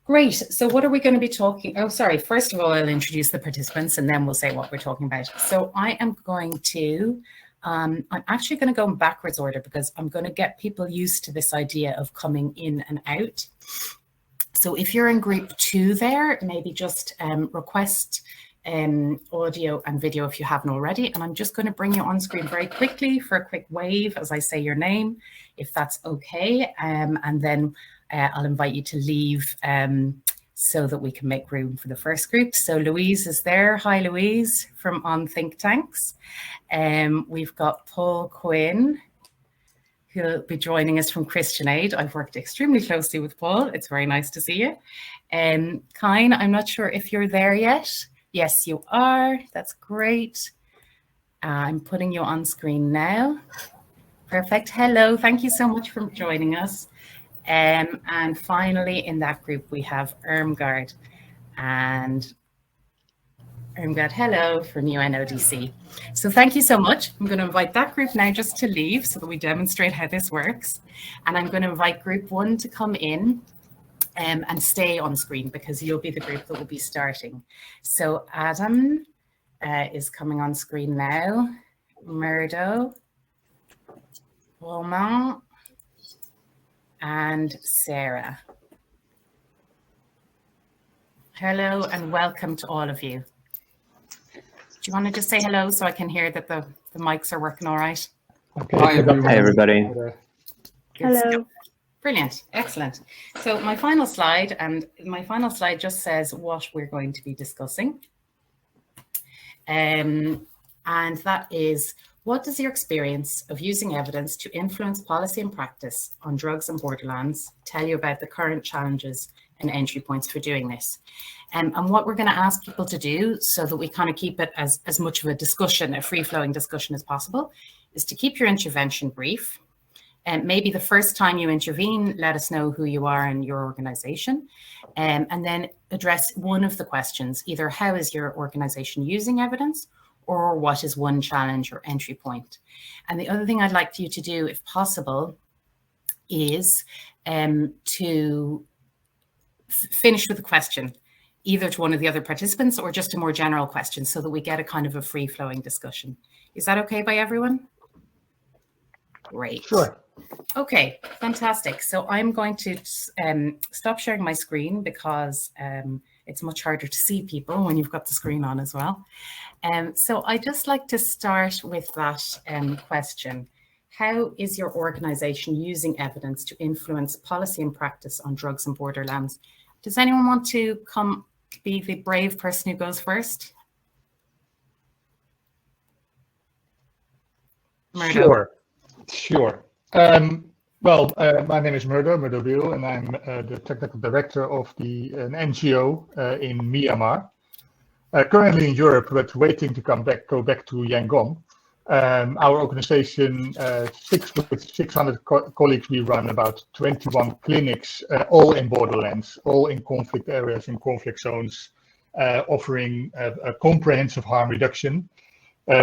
Great. So what are we going to be talking? Oh, sorry. First of all, I'll introduce the participants and then we'll say what we're talking about. So I am going to, I'm actually going to go in backwards order because I'm going to get people used to this idea of coming in and out. So if you're in group 2 there, maybe just request audio and video if you haven't already. And I'm just going to bring you on screen very quickly for a quick wave as I say your name, if that's okay. And then I'll invite you to leave so that we can make room for the first group. So Louise is there. Hi, Louise from On Think Tanks. We've got Paul Quinn, who'll be joining us from Christian Aid. I've worked extremely closely with Paul. It's very nice to see you. Khine, I'm not sure if you're there yet. Yes, you are. That's great. I'm putting you on screen now. Perfect. Hello. Thank you so much for joining us. And finally, in that group, we have Irmgard. And Irmgard, hello from UNODC. So thank you so much. I'm going to invite that group now just to leave so that we demonstrate how this works. And I'm going to invite group 1 to come in and stay on screen because you'll be the group that will be starting. So Adam is coming on screen now. Murdo, Romain, and Sara. Hello and welcome to all of you. Do you want to just say hello so I can hear that the mics are working all right? Okay. Hi, everybody. Hello. Brilliant. Excellent. So my final slide, and my final slide just says what we're going to be discussing. And that is, what does your experience of using evidence to influence policy and practice on drugs and borderlands tell you about the current challenges and entry points for doing this? And what we're going to ask people to do so that we kind of keep it as much of a discussion, a free-flowing discussion as possible, is to keep your intervention brief. And maybe the first time you intervene, let us know who you are and your organization, and then address one of the questions, either how is your organization using evidence, or what is one challenge or entry point. And the other thing I'd like you to do, if possible, is to finish with a question, either to one of the other participants or just a more general question so that we get a kind of a free-flowing discussion. Is that okay by everyone? Great. Sure. Okay, fantastic. So I'm going to stop sharing my screen because it's much harder to see people when you've got the screen on as well. So I'd just like to start with that question. How is your organization using evidence to influence policy and practice on drugs and borderlands? Does anyone want to come be the brave person who goes first? Murdo. Sure. Well, my name is Murdo Bijl, and I'm the technical director of an NGO in Myanmar. Currently in Europe, but waiting to go back to Yangon. Our organization, with 600 colleagues, we run about 21 clinics, all in borderlands, all in conflict areas, in conflict zones, offering a comprehensive harm reduction.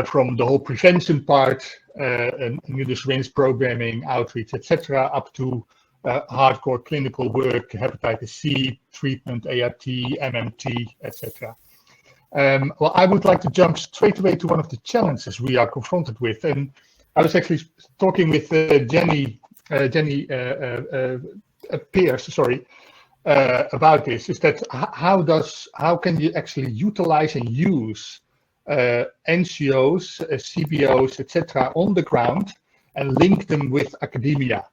From the whole prevention part, immunosurveillance programming, outreach, etc., up to hardcore clinical work, hepatitis C, treatment, ART, MMT, etc. Well, I would like to jump straight away to one of the challenges we are confronted with. And I was actually talking with Jenny Pierce, about this, is that how can you actually utilize and use NGOs, CBOs, etc., on the ground and link them with academia.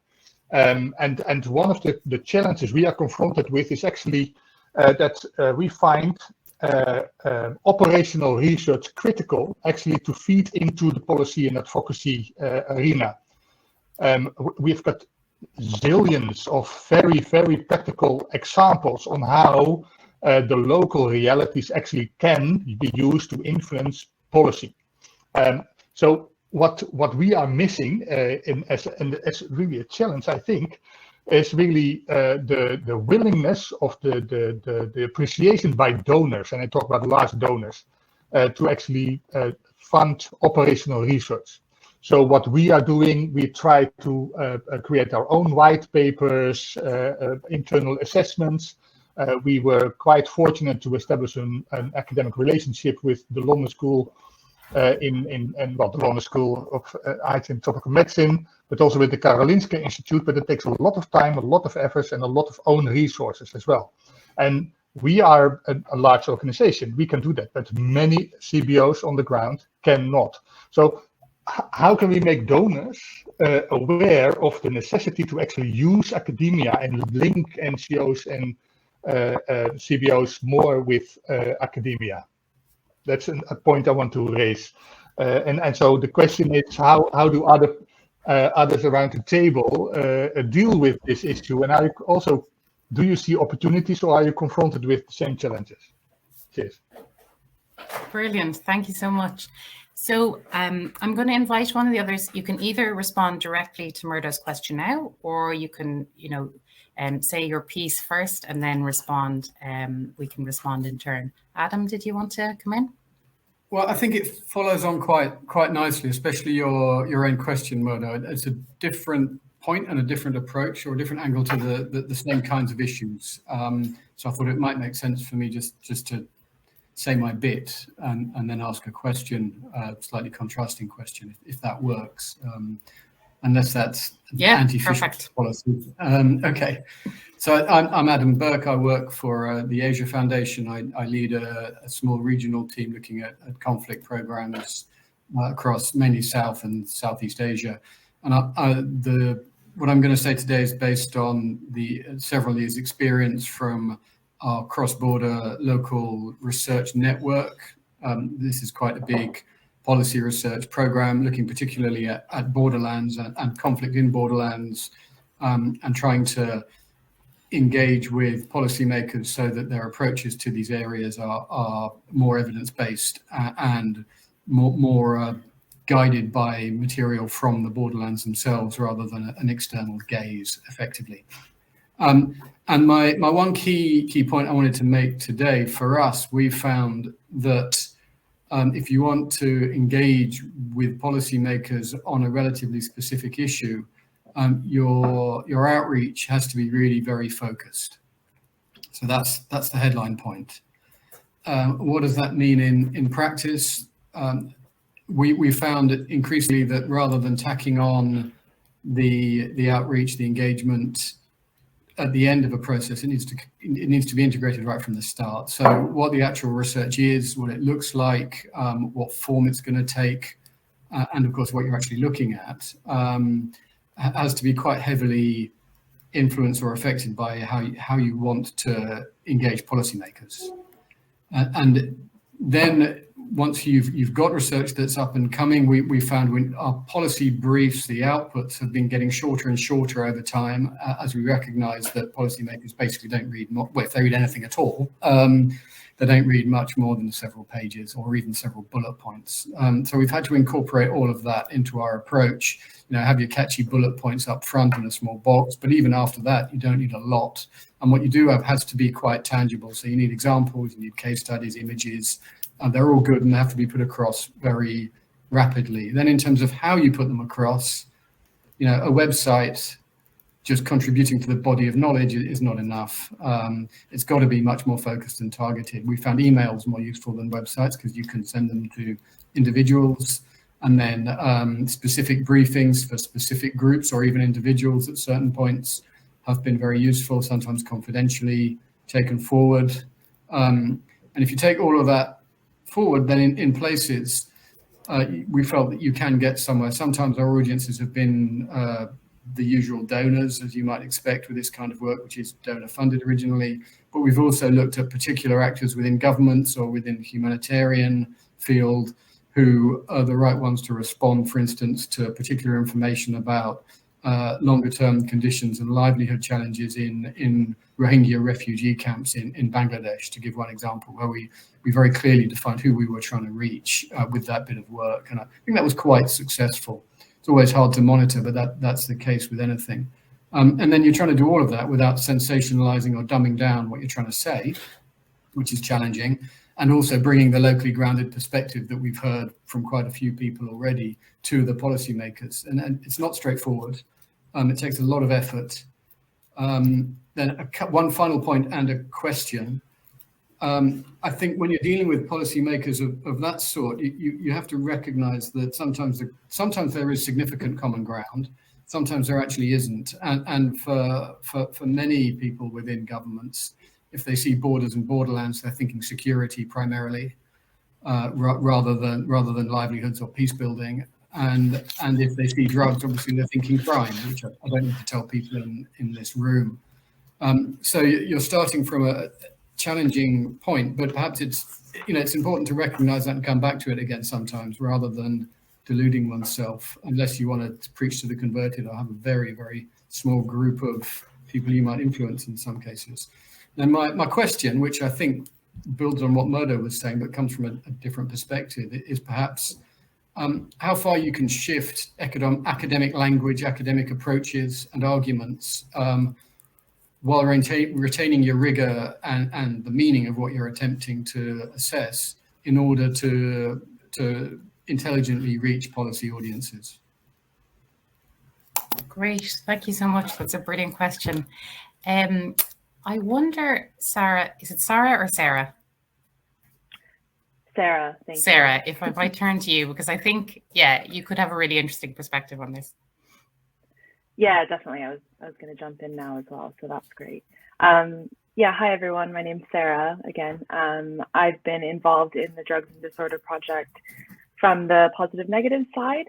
And one of the challenges we are confronted with is actually that we find operational research critical actually to feed into the policy and advocacy arena. We've got zillions of very, very practical examples on how the local realities actually can be used to influence policy. So what we are missing, as really a challenge, I think, is really the willingness of the appreciation by donors, and I talk about large donors, to actually fund operational research. So what we are doing, we try to create our own white papers, internal assessments, we were quite fortunate to establish an academic relationship with the London School the London School of Arts and Tropical Medicine, but also with the Karolinska Institute. But it takes a lot of time, a lot of efforts, and a lot of own resources as well. And we are a large organization. We can do that, but many CBOs on the ground cannot. So how can we make donors aware of the necessity to actually use academia and link NGOs and CBOs more with academia? That's a point I want to raise. And so the question is, how do others around the table deal with this issue? And do you see opportunities, or are you confronted with the same challenges? Cheers. Brilliant. Thank you so much. So I'm going to invite one of the others. You can either respond directly to Murdo's question now, or you can, say your piece first and then respond. We can respond in turn. Adam, did you want to come in? Well, I think it follows on quite nicely, especially your own question, Murdo. It's a different point and a different approach, or a different angle to the same kinds of issues. So I thought it might make sense for me just to say my bit and then ask a question, slightly contrasting question, if that works. Unless that's anti-fish policy. Okay, so I'm Adam Burke. I work for the Asia Foundation. I lead a small regional team looking at conflict programs across mainly South and Southeast Asia. And what I'm going to say today is based on the several years' experience from our cross-border local research network. This is quite a big policy research program looking particularly at borderlands and conflict in borderlands, and trying to engage with policymakers so that their approaches to these areas are more evidence-based and more guided by material from the borderlands themselves rather than an external gaze, effectively. And my one key point I wanted to make today, for us, we found that if you want to engage with policymakers on a relatively specific issue, your outreach has to be really very focused. So that's the headline point. What does that mean in practice? We found increasingly that rather than tacking on the outreach, the engagement at the end of a process, it needs to be integrated right from the start. So what the actual research is, what it looks like, what form it's going to take, and of course what you're actually looking at, has to be quite heavily influenced or affected by how you want to engage policymakers. And then once you've got research that's up and coming, we found when our policy briefs, the outputs have been getting shorter and shorter over time, as we recognize that policymakers basically don't read, if they read anything at all, they don't read much more than several pages or even several bullet points. So we've had to incorporate all of that into our approach. Have your catchy bullet points up front in a small box, but even after that, you don't need a lot. And what you do have has to be quite tangible. So you need examples, you need case studies, images. They're all good and they have to be put across very rapidly. Then in terms of how you put them across, a website just contributing to the body of knowledge is not enough. It's got to be much more focused and targeted. We found emails more useful than websites because you can send them to individuals, and then specific briefings for specific groups or even individuals at certain points have been very useful, sometimes confidentially taken forward. And if you take all of that forward, then in places, we felt that you can get somewhere. Sometimes our audiences have been the usual donors, as you might expect with this kind of work, which is donor funded originally. But we've also looked at particular actors within governments or within the humanitarian field who are the right ones to respond, for instance, to particular information about longer term conditions and livelihood challenges in Rohingya refugee camps in Bangladesh, to give one example, where we very clearly defined who we were trying to reach with that bit of work. And I think that was quite successful. It's always hard to monitor, but that's the case with anything. And then you're trying to do all of that without sensationalizing or dumbing down what you're trying to say, which is challenging, and also bringing the locally grounded perspective that we've heard from quite a few people already to the policymakers. And it's not straightforward. It takes a lot of effort. Then one final point and a question. I think when you're dealing with policymakers of that sort, you have to recognize that sometimes there is significant common ground, sometimes there actually isn't. And for many people within governments, if they see borders and borderlands, they're thinking security primarily, rather than livelihoods or peace building. And if they see drugs, obviously they're thinking crime, which I don't need to tell people in this room. So you're starting from a challenging point, but perhaps it's important to recognize that and come back to it again sometimes, rather than deluding oneself, unless you want to preach to the converted or have a very, very small group of people you might influence in some cases. Now, my question, which I think builds on what Murdo was saying, but comes from a different perspective, is perhaps how far you can shift academic language, academic approaches and arguments while retaining your rigor and the meaning of what you're attempting to assess in order to intelligently reach policy audiences. Great, thank you so much. That's a brilliant question. I wonder, Sara, is it Sara or Sarah? Sarah, thank you. Sara, if I might turn to you, because I think, yeah, you could have a really interesting perspective on this. Yeah, definitely. I was going to jump in now as well, so that's great. Yeah, hi everyone. My name's Sara again. I've been involved in the Drugs and Disorder Project from the PositiveNegatives side,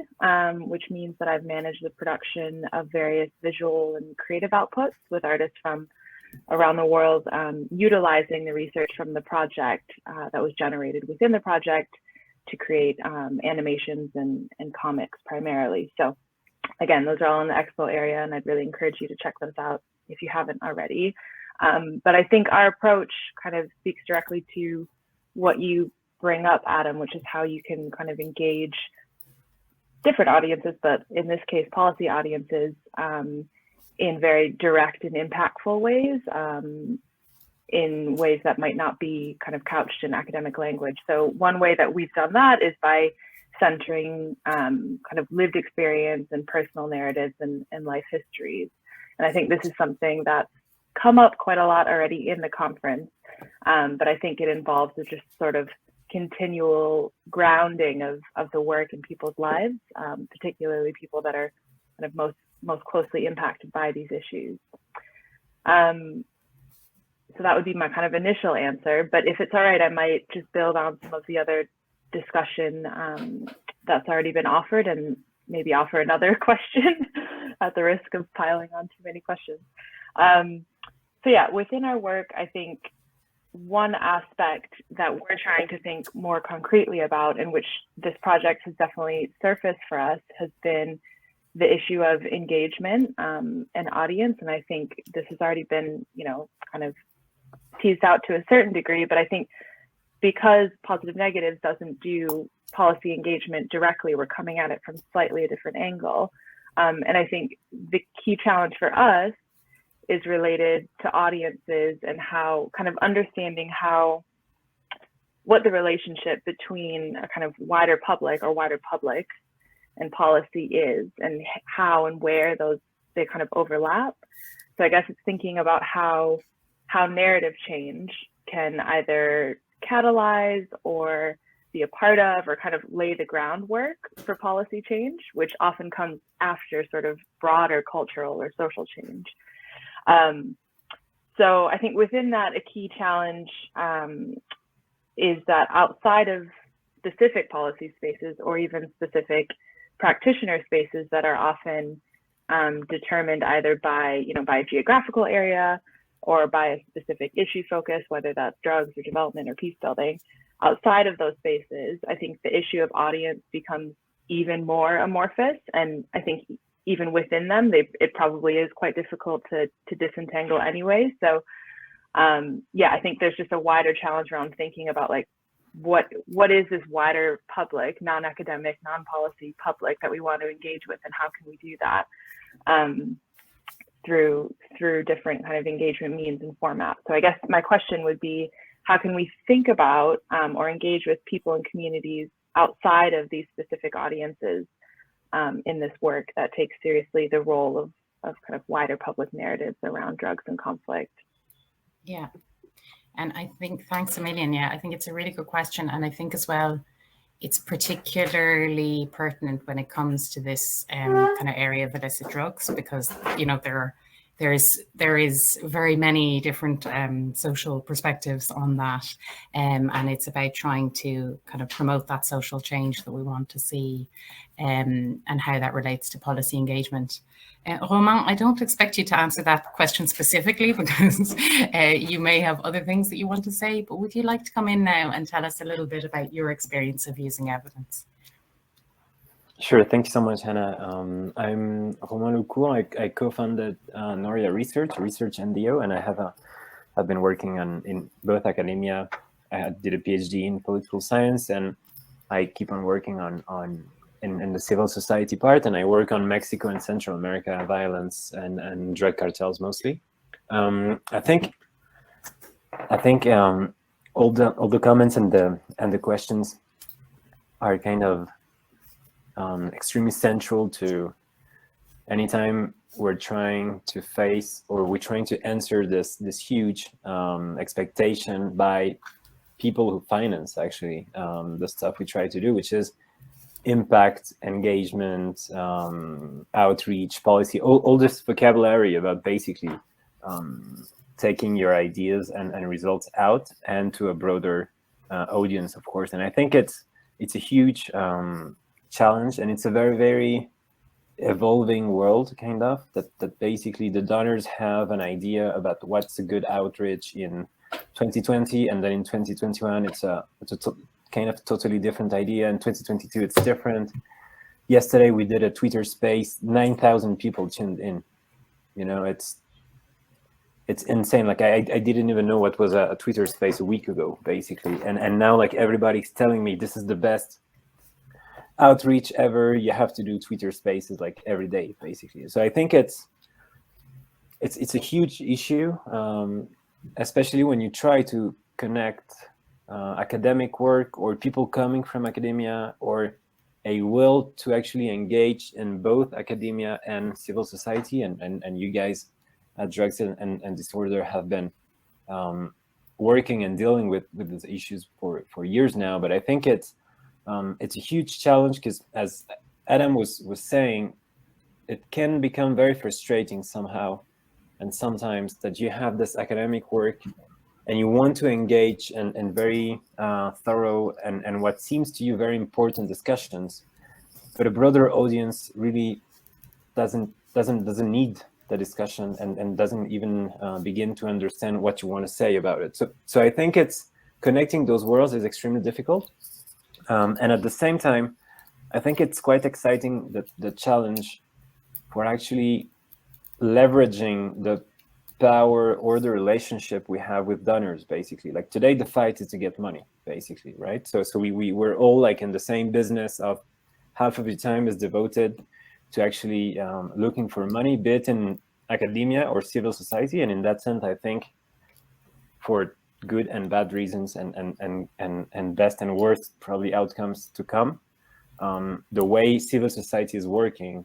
which means that I've managed the production of various visual and creative outputs with artists from around the world, utilizing the research from the project that was generated within the project to create animations and comics primarily. So again, those are all in the expo area, and I'd really encourage you to check those out if you haven't already. But I think our approach kind of speaks directly to what you bring up, Adam, which is how you can kind of engage different audiences, but in this case, policy audiences, in very direct and impactful ways, in ways that might not be kind of couched in academic language. So one way that we've done that is by centering kind of lived experience and personal narratives and life histories. And I think this is something that's come up quite a lot already in the conference, but I think it involves a just sort of continual grounding of the work in people's lives, particularly people that are kind of most closely impacted by these issues. So that would be my kind of initial answer, but if it's all right, I might just build on some of the other discussion that's already been offered and maybe offer another question at the risk of piling on too many questions. So yeah, within our work, I think one aspect that we're trying to think more concretely about, in which this project has definitely surfaced for us, has been the issue of engagement and audience. And I think this has already been, kind of teased out to a certain degree, but I think because PositiveNegatives doesn't do policy engagement directly, we're coming at it from slightly a different angle. And I think the key challenge for us is related to audiences and how kind of understanding what the relationship between a kind of wider public or wider publics and policy is, and how and where they kind of overlap. So I guess it's thinking about how narrative change can either catalyze or be a part of or kind of lay the groundwork for policy change, which often comes after sort of broader cultural or social change. So I think within that, a key challenge is that outside of specific policy spaces or even specific practitioner spaces that are often determined either by a geographical area or by a specific issue focus, whether that's drugs or development or peace building. Outside of those spaces, I think the issue of audience becomes even more amorphous. And I think even within them, it probably is quite difficult to disentangle anyway. So yeah, I think there's just a wider challenge around thinking about like, what is this wider public, non-academic, non-policy public that we want to engage with, and how can we do that through different kind of engagement means and formats. So I guess my question would be, how can we think about or engage with people and communities outside of these specific audiences in this work that takes seriously the role kind of wider public narratives around drugs and conflict. Yeah. And I think, thanks a million. Yeah, I think it's a really good question. And I think as well, it's particularly pertinent when it comes to this kind of area of illicit drugs, because, you know, there is very many different social perspectives on that. And it's about trying to kind of promote that social change that we want to see, and how that relates to policy engagement. Romain, I don't expect you to answer that question specifically, because you may have other things that you want to say, but would you like to come in now and tell us a little bit about your experience of using evidence? Sure, thank you so much, Hannah. I'm Romain Cour. I co-founded Noria Research NDO, and I've been working in both academia. I did a PhD in political science, and I keep on working in the civil society part, and I work on Mexico and Central America violence and drug cartels mostly. I think all the comments and the questions are kind of extremely central to anytime we're trying to face, or we're trying to answer this huge expectation by people who finance actually the stuff we try to do, which is impact, engagement, outreach, policy, all this vocabulary about basically taking your ideas and results out and to a broader audience, of course. And I think it's a huge challenge, and it's a very, very evolving world, kind of, that basically the donors have an idea about what's a good outreach in 2020, and then in 2021 it's a kind of totally different idea. In 2022 it's different. Yesterday we did a Twitter space, 9,000 people tuned in. You know, it's insane. Like I didn't even know what was a Twitter space a week ago, basically, and now like everybody's telling me this is the best outreach ever. You have to do Twitter spaces like every day, basically. So I think it's a huge issue, especially when you try to connect academic work or people coming from academia, or a will to actually engage in both academia and civil society. And you guys at Drugs and Disorder have been working and dealing with these issues for years now. But I think it's a huge challenge, because as Adam was saying, it can become very frustrating somehow, and sometimes that you have this academic work and you want to engage in very thorough and what seems to you very important discussions, but a broader audience really doesn't need the discussion and doesn't even begin to understand what you want to say about it. So I think it's connecting those worlds is extremely difficult. And at the same time, I think it's quite exciting that the challenge for actually leveraging the power or the relationship we have with donors, basically. Like today, the fight is to get money, basically, right? So we're all like in the same business of half of your time is devoted to actually looking for money, be it in academia or civil society. And in that sense, I think for good and bad reasons and best and worst probably outcomes to come, the way civil society is working,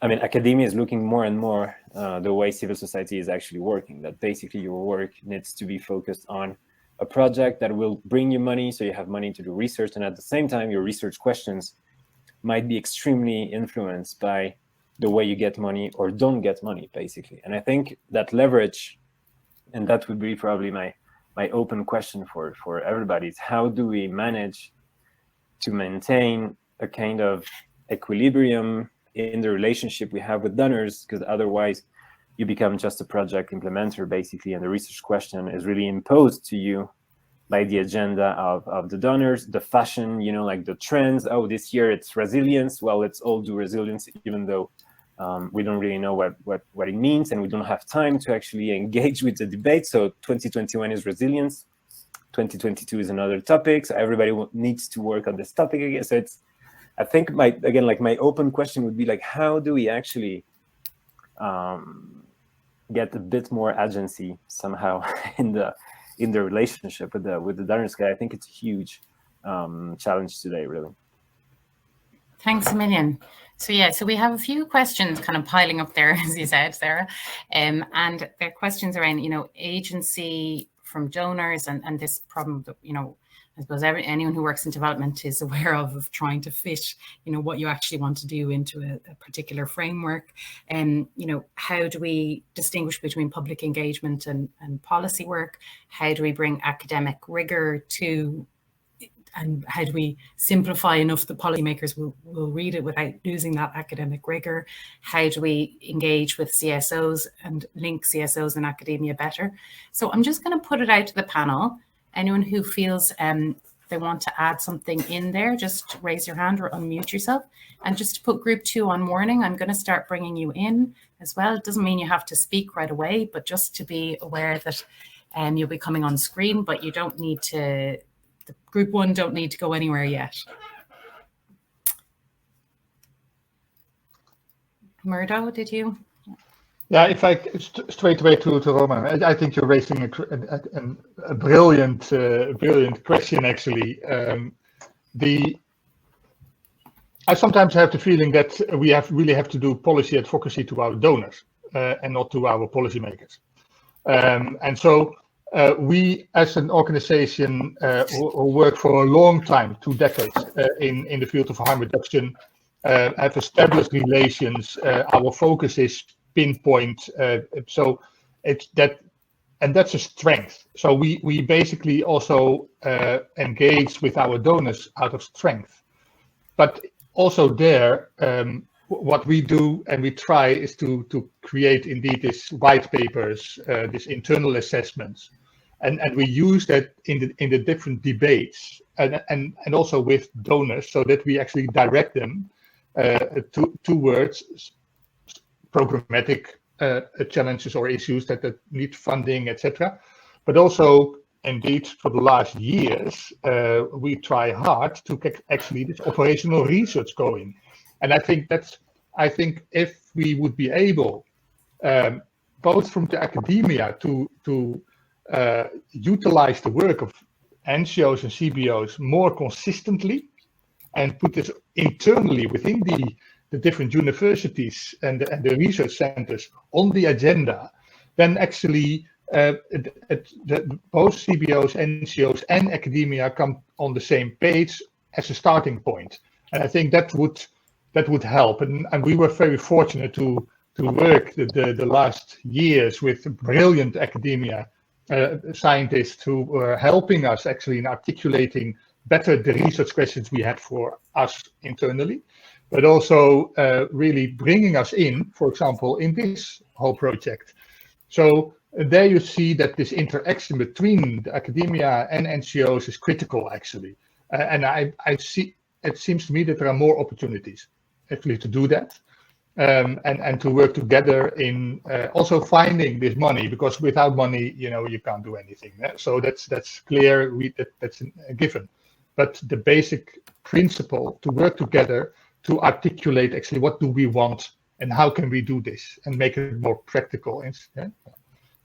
I mean, academia is looking more and more the way civil society is actually working, that basically your work needs to be focused on a project that will bring you money, so you have money to do research, and at the same time your research questions might be extremely influenced by the way you get money or don't get money, basically. And I think that leverage, and that would be probably my open question for everybody, is how do we manage to maintain a kind of equilibrium in the relationship we have with donors, because otherwise you become just a project implementer, basically, and the research question is really imposed to you by the agenda of the donors, the fashion, you know, like the trends. Oh, this year it's resilience. Well, let's all do resilience, even though we don't really know what it means, and we don't have time to actually engage with the debate. So 2021 is resilience, 2022 is another topic, so everybody needs to work on this topic again. So it's, I think my open question would be like, how do we actually get a bit more agency somehow in the relationship with the donors? I think it's a huge challenge today, really. Thanks a million. So yeah, so we have a few questions kind of piling up there, as you said, Sarah, and they're questions around, agency from donors and this problem that, I suppose anyone who works in development is aware of trying to fit, what you actually want to do into a particular framework. And, how do we distinguish between public engagement and policy work? How do we bring academic rigor to, and how do we simplify enough that policymakers will read it without losing that academic rigor? How do we engage with CSOs and link CSOs and academia better? So I'm just going to put it out to the panel. Anyone who feels they want to add something in there, just raise your hand or unmute yourself. And just to put group 2 on warning, I'm going to start bringing you in as well. It doesn't mean you have to speak right away, but just to be aware that you'll be coming on screen, but you don't need to, the group 1 don't need to go anywhere yet. Murdo, did you? Yeah, if I straight away to Romain, I think you're raising a brilliant question. Actually, I sometimes have the feeling that we really have to do policy advocacy to our donors and not to our policymakers. And so we, as an organization who work for a long time, 2 decades, in the field of harm reduction, have established relations. Our focus is pinpoint, so it's that, and that's a strength. So we basically also engage with our donors out of strength, but also there, what we do and we try is to create indeed these white papers, these internal assessments, and we use that in the different debates and also with donors, so that we actually direct them towards programmatic challenges or issues that need funding, etc. But also, indeed, for the last years, we try hard to get actually this operational research going. And I think if we would be able, both from the academia to utilize the work of NGOs and CBOs more consistently, and put this internally within the different universities and the research centers on the agenda, then actually both CBOs, NGOs, and academia come on the same page as a starting point. And I think that would help. And we were very fortunate to work the last years with brilliant academia scientists who were helping us actually in articulating better the research questions we had for us internally, but also really bringing us in, for example, in this whole project. So there you see that this interaction between the academia and NGOs is critical, actually. And I see, it seems to me that there are more opportunities actually to do that, and to work together in also finding this money, because without money, you can't do anything. So that's clear, that's a given. But the basic principle to work together to articulate actually what do we want and how can we do this and make it more practical. Yeah?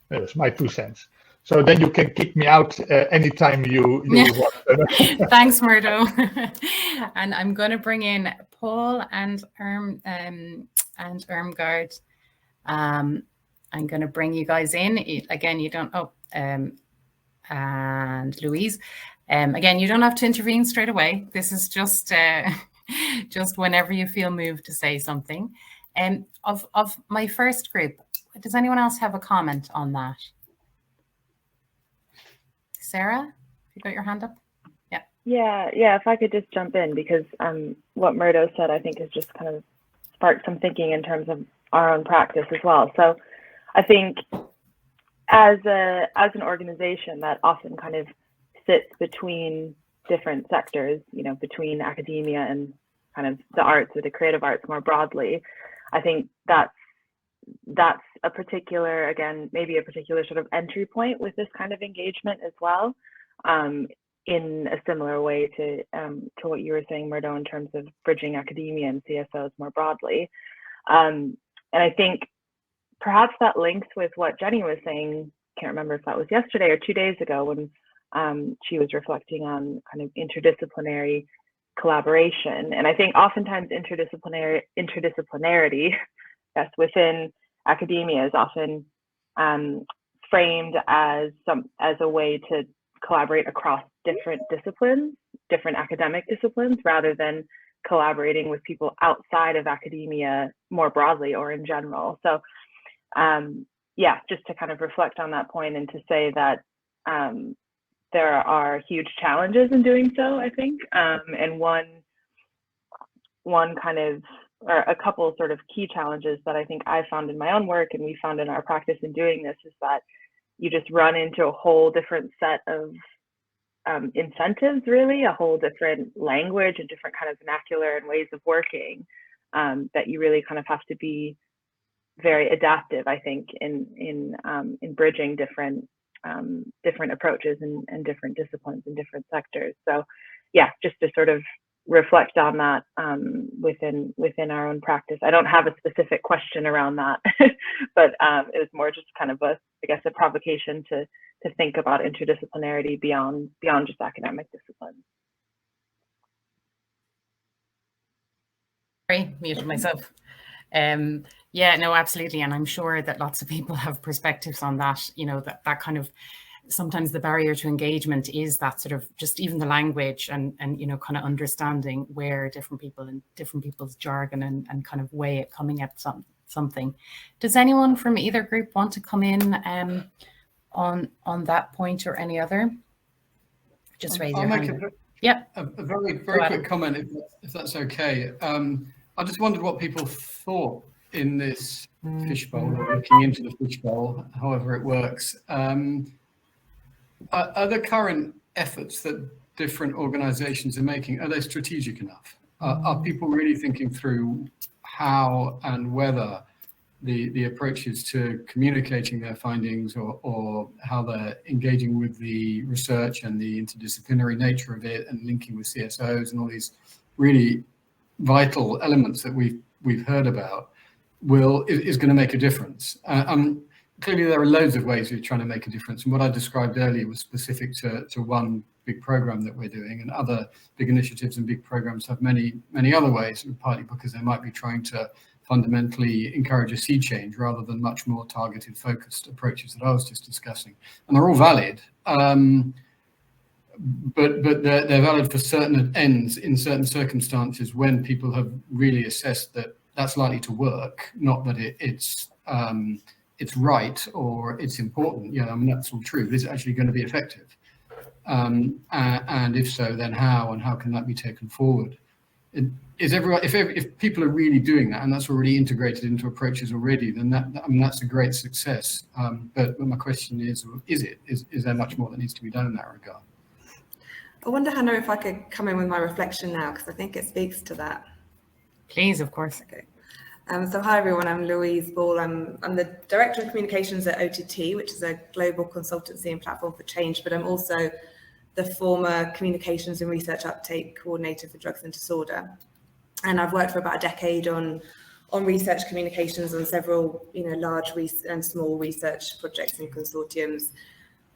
That's my 2 cents. So then you can kick me out anytime you want. Thanks, Murdo. And I'm going to bring in Paul and Irmgard. I'm going to bring you guys in. Again, you don't, and Louise. Again, you don't have to intervene straight away. This is just just whenever you feel moved to say something. Of my first group, does anyone else have a comment on that? Sarah, you got your hand up? Yeah. Yeah. If I could just jump in, because what Murdo said, I think, has just kind of sparked some thinking in terms of our own practice as well. So I think as an organization that often kind of sits between different sectors, between academia and kind of the arts or the creative arts more broadly, I think that's a particular, again, maybe a particular sort of entry point with this kind of engagement as well, in a similar way to what you were saying, Murdo, in terms of bridging academia and CSOs more broadly. And I think perhaps that links with what Jenny was saying, can't remember if that was yesterday or 2 days ago, when she was reflecting on kind of interdisciplinary collaboration. And I think oftentimes interdisciplinarity, yes, within academia is often framed as a way to collaborate across different disciplines, different academic disciplines, rather than collaborating with people outside of academia more broadly or in general. So yeah, just to kind of reflect on that point and to say that there are huge challenges in doing so, I think. And one kind of, or a couple sort of key challenges that I think I found in my own work and we found in our practice in doing this is that you just run into a whole different set of incentives, really, a whole different language and different kind of vernacular and ways of working that you really kind of have to be very adaptive, I think, in bridging different approaches and different disciplines and different sectors. So yeah, just to sort of reflect on that within our own practice. I don't have a specific question around that, but it was more just kind of a provocation to think about interdisciplinarity beyond just academic disciplines. Sorry, muted myself. Yeah, no, absolutely. And I'm sure that lots of people have perspectives on that, you know, that kind of, sometimes the barrier to engagement is that sort of just even the language and you know, kind of understanding where different people and different people's jargon and kind of way of coming at something. Does anyone from either group want to come in on that point or any other? Just raise your hand. A very quick comment, if that's okay. I just wondered what people thought in this fishbowl, or looking into the fishbowl, however it works. Are the current efforts that different organizations are making, are they strategic enough? Are people really thinking through how and whether the approaches to communicating their findings or how they're engaging with the research and the interdisciplinary nature of it and linking with CSOs and all these really vital elements that we've heard about is going to make a difference? Clearly, there are loads of ways we're trying to make a difference. And what I described earlier was specific to one big program that we're doing, and other big initiatives and big programs have many, many other ways, partly because they might be trying to fundamentally encourage a sea change rather than much more targeted, focused approaches that I was just discussing. And they're all valid, but they're valid for certain ends in certain circumstances when people have really assessed that that's likely to work, not that it's right or it's important. Yeah, I mean, that's all true. Is it actually going to be effective? And if so, then how, and how can that be taken forward? If people are really doing that, and that's already integrated into approaches already, then that's a great success. But my question is there much more that needs to be done in that regard? I wonder, Hannah, if I could come in with my reflection now, because I think it speaks to that. Please, of course. Okay. So hi everyone, I'm Louise Bijl. I'm the Director of Communications at OTT, which is a global consultancy and platform for change, but I'm also the former Communications and Research Uptake Coordinator for Drugs and Disorder. And I've worked for about a decade on research communications on several large and small research projects and consortiums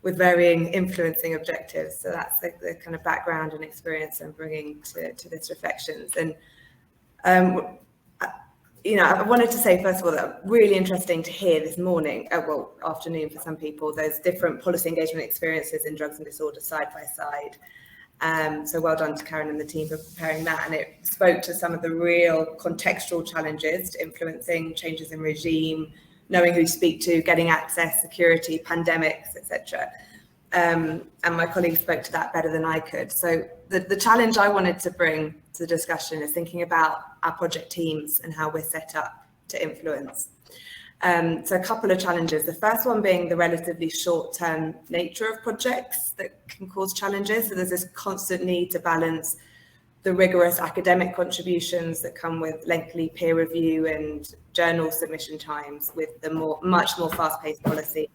with varying influencing objectives. So that's the kind of background and experience I'm bringing to this reflections. And I wanted to say, first of all, that really interesting to hear this morning, afternoon for some people, those different policy engagement experiences in drugs and disorder side by side. So well done to Karen and the team for preparing that. And it spoke to some of the real contextual challenges to influencing changes in regime, knowing who to speak to, getting access, security, pandemics, etc. And my colleagues spoke to that better than I could. So the challenge I wanted to bring to the discussion is thinking about our project teams and how we're set up to influence. So a couple of challenges. The first one being the relatively short-term nature of projects that can cause challenges. So there's this constant need to balance the rigorous academic contributions that come with lengthy peer review and journal submission times with the much more fast-paced policy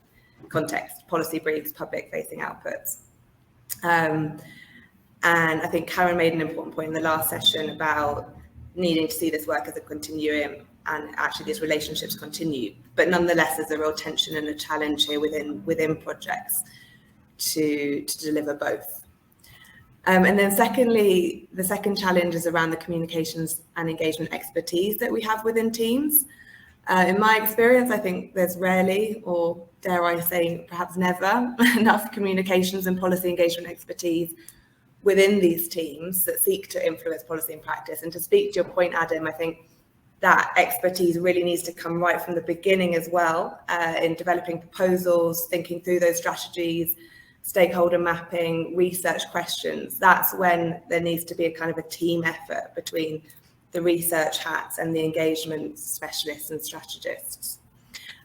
context, policy briefs, public-facing outputs. And I think Karen made an important point in the last session about needing to see this work as a continuum, and actually these relationships continue. But nonetheless, there's a real tension and a challenge here within projects to deliver both. And then secondly, the second challenge is around the communications and engagement expertise that we have within teams. In my experience, I think there's rarely, or dare I say perhaps never, enough communications and policy engagement expertise within these teams that seek to influence policy and practice. And to speak to your point, Adam, I think that expertise really needs to come right from the beginning as well, in developing proposals, thinking through those strategies, stakeholder mapping, research questions. That's when there needs to be a kind of a team effort between the research hats and the engagement specialists and strategists.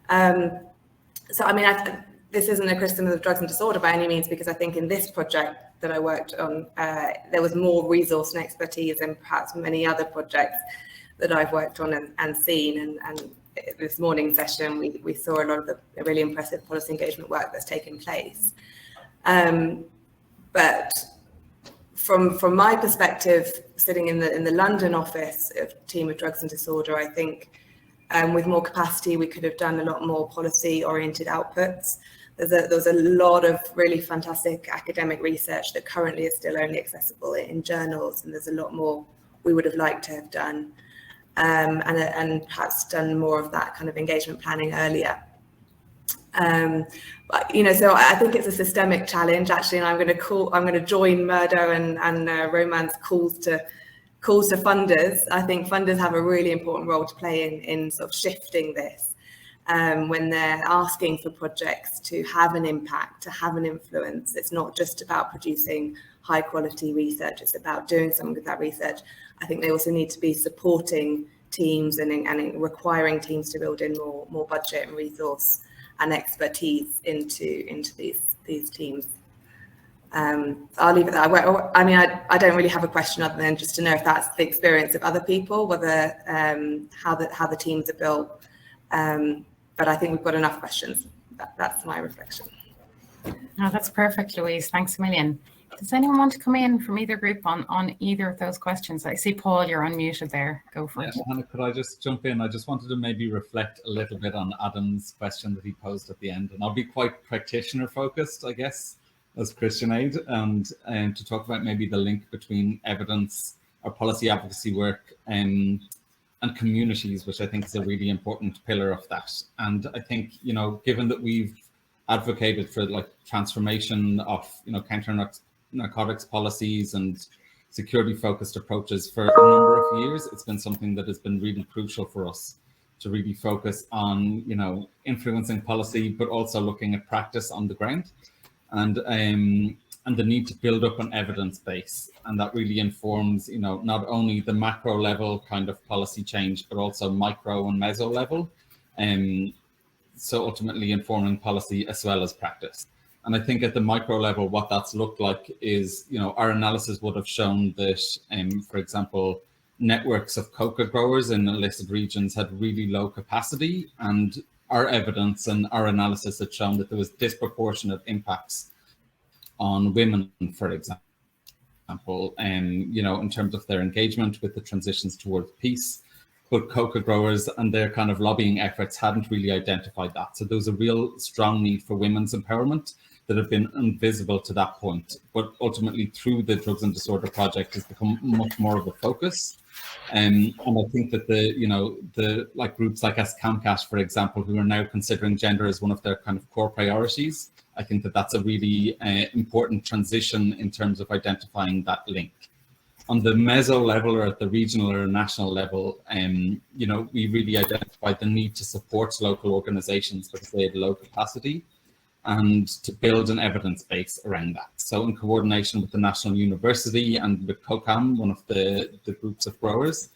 So I mean, this isn't a criticism of drugs and disorder by any means, because I think in this project that I worked on, there was more resource and expertise than perhaps many other projects that I've worked on and seen. And this morning session, we saw a lot of the really impressive policy engagement work that's taken place. But from my perspective, sitting in the London office of Team of Drugs and Disorder, I think with more capacity, we could have done a lot more policy-oriented outputs. There was a lot of really fantastic academic research that currently is still only accessible in journals, and there's a lot more we would have liked to have done, and perhaps done more of that kind of engagement planning earlier. But, you know, so I think it's a systemic challenge actually, and I'm going to join Murdo and Romain's calls to funders. I think funders have a really important role to play in sort of shifting this, when they're asking for projects to have an impact, to have an influence. It's not just about producing high quality research, it's about doing something with that research. I think they also need to be supporting teams and requiring teams to build in more budget and resource and expertise into these teams. I'll leave it there. I mean, I don't really have a question other than just to know if that's the experience of other people, whether how the teams are built. But I think we've got enough questions. That's my reflection. Oh, that's perfect, Louise. Thanks a million. Does anyone want to come in from either group on either of those questions? I see Paul, you're unmuted there. Go for it. Hannah, could I just jump in? I just wanted to maybe reflect a little bit on Adam's question that he posed at the end, and I'll be quite practitioner focused, I guess, as Christian Aid, and to talk about maybe the link between evidence or policy advocacy work and communities, which I think is a really important pillar of that. And I think, you know, given that we've advocated for like transformation of, you know, counter-narcotics policies and security-focused approaches for a number of years, it's been something that has been really crucial for us to really focus on, you know, influencing policy, but also looking at practice on the ground, and the need to build up an evidence base. And that really informs, you know, not only the macro level kind of policy change, but also micro and meso level. So ultimately informing policy as well as practice. And I think at the micro level, what that's looked like is, you know, our analysis would have shown that, for example, networks of coca growers in illicit regions had really low capacity, and our evidence and our analysis had shown that there was disproportionate impacts on women, for example, you know, in terms of their engagement with the transitions towards peace. But coca growers and their kind of lobbying efforts hadn't really identified that. So there was a real strong need for women's empowerment that have been invisible to that point. But ultimately, through the Drugs and Disorder Project, has become much more of a focus. And I think that the like groups like Camcash, for example, who are now considering gender as one of their kind of core priorities, I think that that's a really important transition in terms of identifying that link. On the meso level or at the regional or national level, you know, we really identified the need to support local organizations because they had low capacity, and to build an evidence base around that. So in coordination with the National University and with COCAM, one of the groups of growers,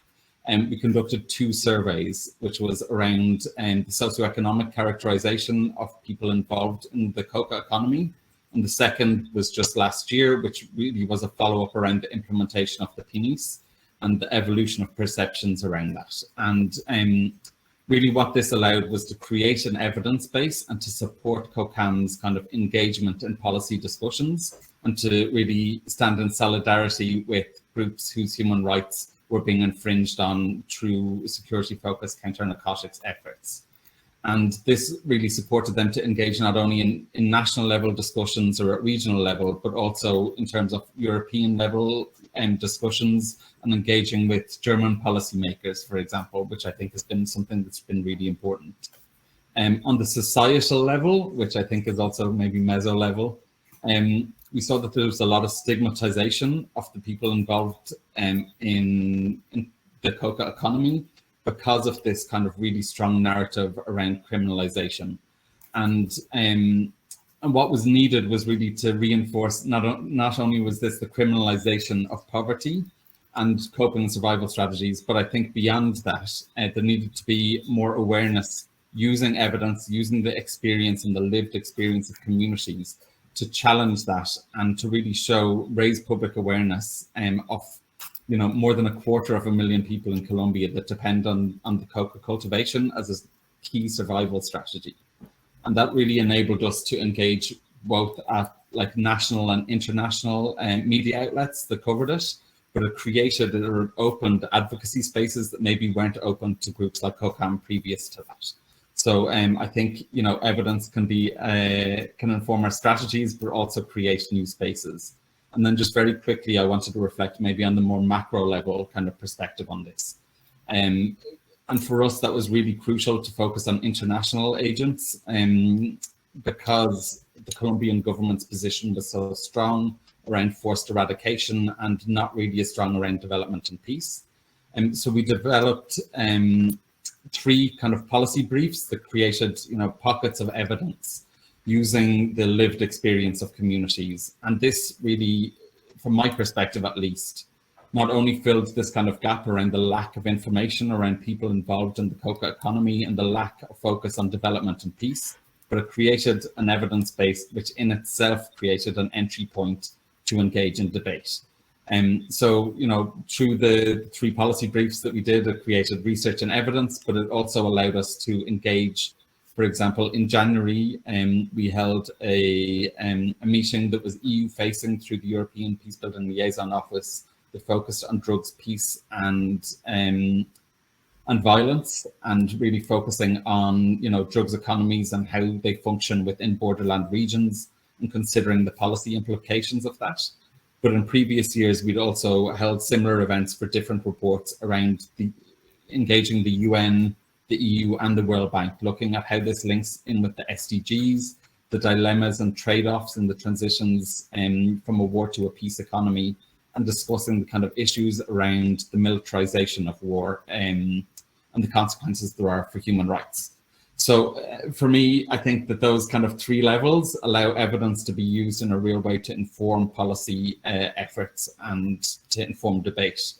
we conducted 2 surveys, which was around the socioeconomic characterization of people involved in the coca economy. And the second was just last year, which really was a follow-up around the implementation of the PNIS and the evolution of perceptions around that. And really what this allowed was to create an evidence base and to support COCAM's kind of engagement in policy discussions, and to really stand in solidarity with groups whose human rights were being infringed on through security-focused counter-narcotics efforts. And this really supported them to engage not only in national level discussions or at regional level, but also in terms of European level discussions and engaging with German policymakers, for example, which I think has been something that's been really important. On the societal level, which I think is also maybe meso level, we saw that there was a lot of stigmatization of the people involved in the coca economy because of this kind of really strong narrative around criminalization. And what was needed was really to reinforce not only was this the criminalization of poverty and coping and survival strategies, but I think beyond that, there needed to be more awareness using evidence, using the experience and the lived experience of communities to challenge that and to really raise public awareness of more than 250,000 people in Colombia that depend on the coca cultivation as a key survival strategy. And that really enabled us to engage both at like national and international media outlets that covered it, but it created or opened advocacy spaces that maybe weren't open to groups like COCAM previous to that. So I think, evidence can inform our strategies, but also create new spaces. And then just very quickly, I wanted to reflect maybe on the more macro level kind of perspective on this. And for us, that was really crucial to focus on international agents because the Colombian government's position was so strong around forced eradication and not really as strong around development and peace. So we developed 3 kind of policy briefs that created, pockets of evidence using the lived experience of communities. And this really, from my perspective at least, not only filled this kind of gap around the lack of information around people involved in the coca economy and the lack of focus on development and peace, but it created an evidence base which in itself created an entry point to engage in debate. So, through the 3 policy briefs that we did, it created research and evidence, but it also allowed us to engage. For example, in January, we held a meeting that was EU-facing through the European Peacebuilding Liaison Office that focused on drugs, peace, and violence, and really focusing on drugs economies and how they function within borderland regions, and considering the policy implications of that. But in previous years, we'd also held similar events for different reports around engaging the UN, the EU and the World Bank, looking at how this links in with the SDGs, the dilemmas and trade-offs and the transitions from a war to a peace economy, and discussing the kind of issues around the militarization of war and the consequences there are for human rights. So for me, I think that those kind of 3 levels allow evidence to be used in a real way to inform policy efforts and to inform debate.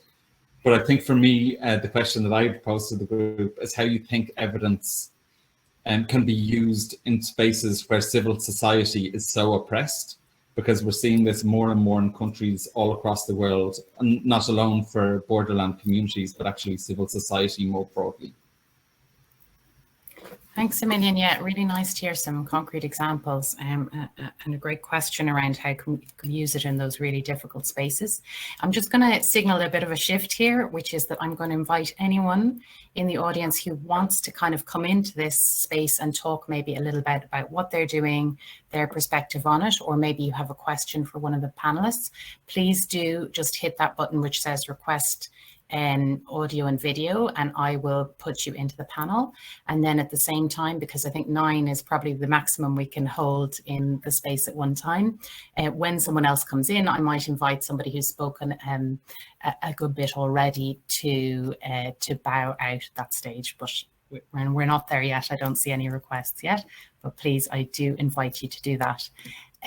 But I think for me, the question that I posed to the group is how you think evidence can be used in spaces where civil society is so oppressed, because we're seeing this more and more in countries all across the world, and not alone for borderland communities, but actually civil society more broadly. Thanks a million. Yeah, really nice to hear some concrete examples and a great question around how can we use it in those really difficult spaces. I'm just going to signal a bit of a shift here, which is that I'm going to invite anyone in the audience who wants to kind of come into this space and talk maybe a little bit about what they're doing, their perspective on it, or maybe you have a question for one of the panelists. Please do just hit that button which says request audio and video, and I will put you into the panel. And then at the same time, because I think 9 is probably the maximum we can hold in the space at one time, when someone else comes in, I might invite somebody who's spoken a good bit already to bow out at that stage, but we're not there yet. I don't see any requests yet, but please, I do invite you to do that.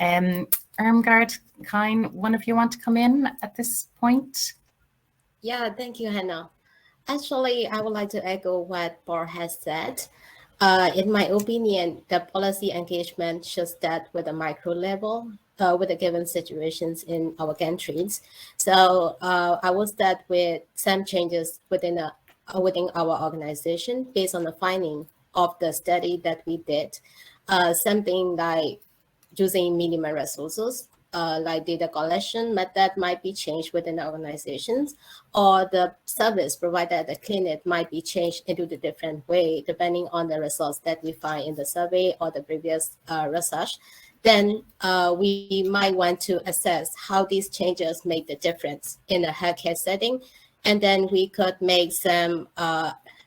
Irmgard, Khine, one of you want to come in at this point? Yeah, thank you, Hannah. Actually, I would like to echo what Burke has said. In my opinion, the policy engagement should start with a micro level with the given situations in our countries. So I will start with some changes within our organization based on the finding of the study that we did. Something like using minimum resources like data collection method might be changed within the organizations, or the service provided at the clinic might be changed into the different way depending on the results that we find in the survey or the previous research, then we might want to assess how these changes make the difference in a healthcare setting. And then we could make some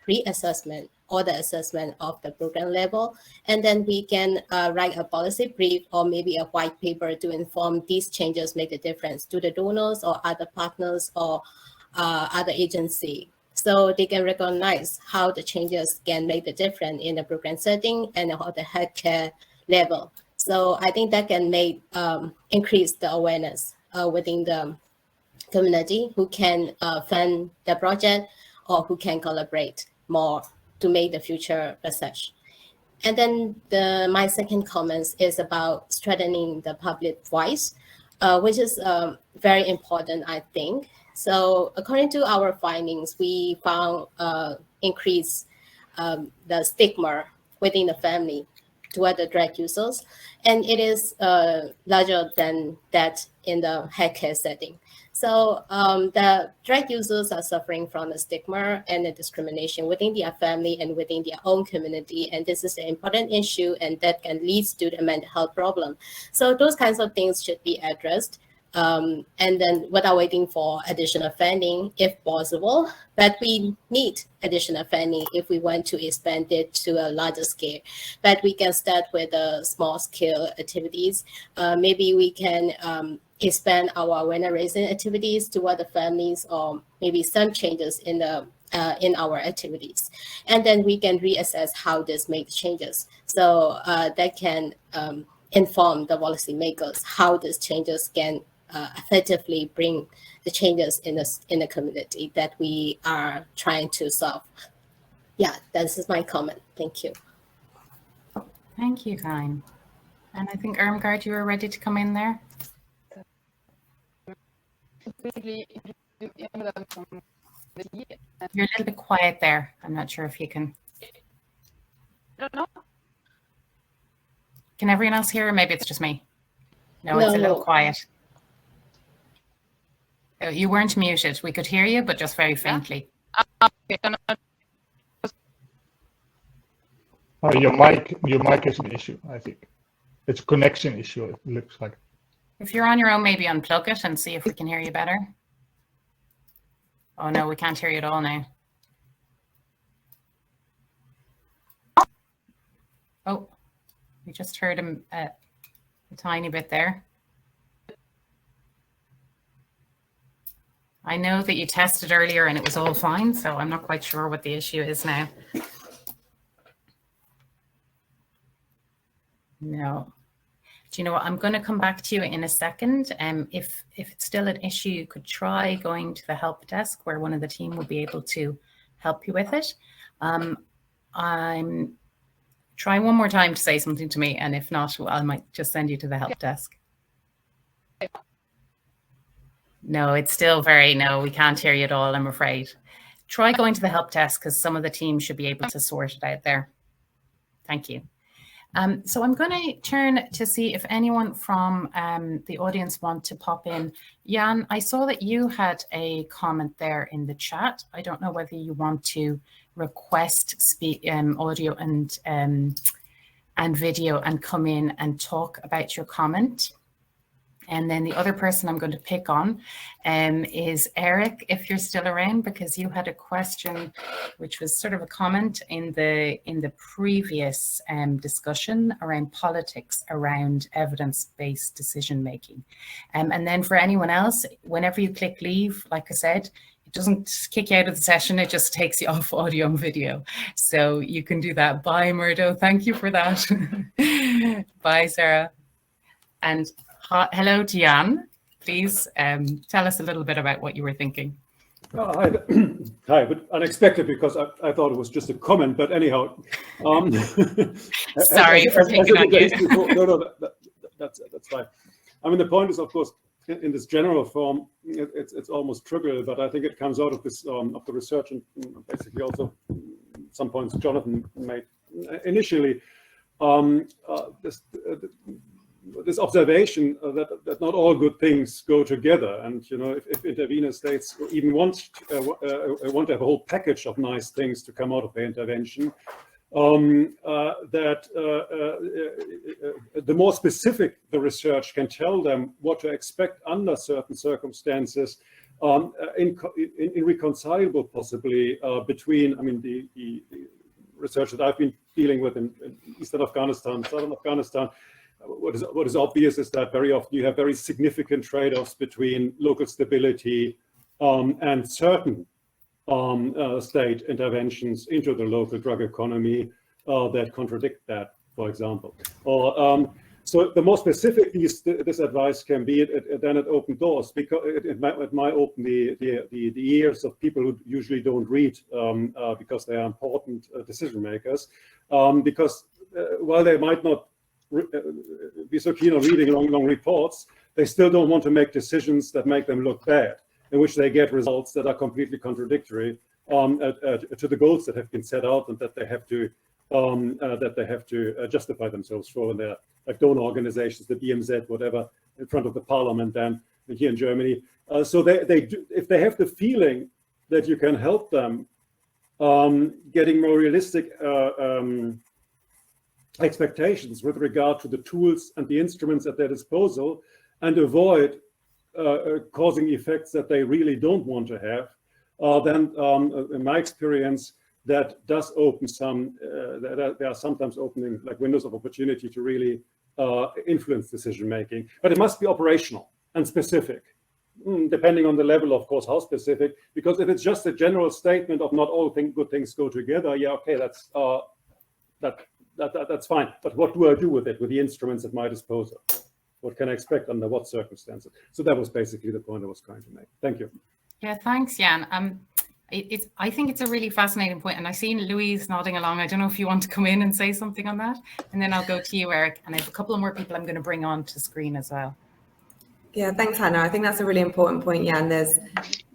reassessment or the assessment of the program level. And then we can write a policy brief or maybe a white paper to inform these changes make a difference to the donors or other partners or other agency. So they can recognize how the changes can make the difference in the program setting and or the healthcare level. So I think that can make increase the awareness within the community who can fund the project or who can collaborate more to make the future research. And then my second comment is about strengthening the public voice, which is very important, I think. So according to our findings, we found increase the stigma within the family toward the drug users, and it is larger than that in the healthcare setting. So the drug users are suffering from the stigma and the discrimination within their family and within their own community. And this is an important issue, and that can lead to the mental health problem. So those kinds of things should be addressed. And then without waiting for additional funding, if possible, but we need additional funding if we want to expand it to a larger scale. But we can start with small scale activities. Maybe we can expand our awareness raising activities to other families, or maybe some changes in the in our activities, and then we can reassess how this makes changes. So that can inform the policymakers how these changes can effectively bring the changes in the community that we are trying to solve. Yeah, this is my comment. Thank you. Thank you, Khine. And I think Irmgard, you were ready to come in there. You're a little bit quiet there. I'm not sure if you can. I don't know. Can everyone else hear? Or maybe it's just me. No, it's a little quiet. You weren't muted. We could hear you, but just very faintly. Oh, your mic is an issue, I think. It's a connection issue, it looks like. If you're on your own, maybe unplug it and see if we can hear you better. Oh no, we can't hear you at all now. Oh, we just heard him a tiny bit there. I know that you tested earlier and it was all fine, so I'm not quite sure what the issue is now. No. Do you know what? I'm going to come back to you in a second. If it's still an issue, you could try going to the help desk where one of the team will be able to help you with it. I'm trying one more time to say something to me, and if not, I might just send you to the help desk. No, it's still no, we can't hear you at all, I'm afraid. Try going to the help desk because some of the team should be able to sort it out there. Thank you. So I'm going to turn to see if anyone from the audience want to pop in. Jan, I saw that you had a comment there in the chat. I don't know whether you want to request audio and video and come in and talk about your comment. And then the other person I'm going to pick on is Eric, if you're still around, because you had a question, which was sort of a comment in the previous discussion around politics, around evidence-based decision making. And then for anyone else, whenever you click leave, like I said, it doesn't kick you out of the session, it just takes you off audio and video. So you can do that. Bye, Murdo. Thank you for that. Bye, Sara. And hello, Jan. Please tell us a little bit about what you were thinking. Hi, hi, but unexpected because I thought it was just a comment. But anyhow, sorry for picking on you. No, that's fine. I mean, the point is, of course, in this general form, it's almost trivial, but I think it comes out of this of the research and basically also some points Jonathan made initially. this observation that not all good things go together, and if intervener states even want to have a whole package of nice things to come out of their intervention, that the more specific the research can tell them what to expect under certain circumstances, irreconcilable possibly between, the research that I've been dealing with in Eastern Afghanistan, Southern Afghanistan. What is obvious is that very often you have very significant trade-offs between local stability and certain state interventions into the local drug economy that contradict that, for example. Or so the more specific this advice can be, then it opens doors, because it might open the ears of people who usually don't read because they are important decision makers. Because while they might not be so keen on reading long reports, they still don't want to make decisions that make them look bad, in which they get results that are completely contradictory to the goals that have been set out and that they have to justify themselves for in their donor organizations, the BMZ, whatever, in front of the parliament and here in Germany. So they do, if they have the feeling that you can help them getting more realistic expectations with regard to the tools and the instruments at their disposal, and avoid causing effects that they really don't want to have, then in my experience, that does open some, there are sometimes opening like windows of opportunity to really influence decision making. But it must be operational and specific, depending on the level, of course, how specific, because if it's just a general statement of not all good things go together, yeah, okay, that's fine. But what do I do with it, with the instruments at my disposal? What can I expect under what circumstances? So that was basically the point I was trying to make. Thank you. Yeah, thanks, Jan. I think it's a really fascinating point, and I've seen Louise nodding along. I don't know if you want to come in and say something on that, and then I'll go to you, Eric, and I have a couple of more people I'm going to bring on to screen as well. Yeah, thanks, Hannah. I think that's a really important point, Jan. There's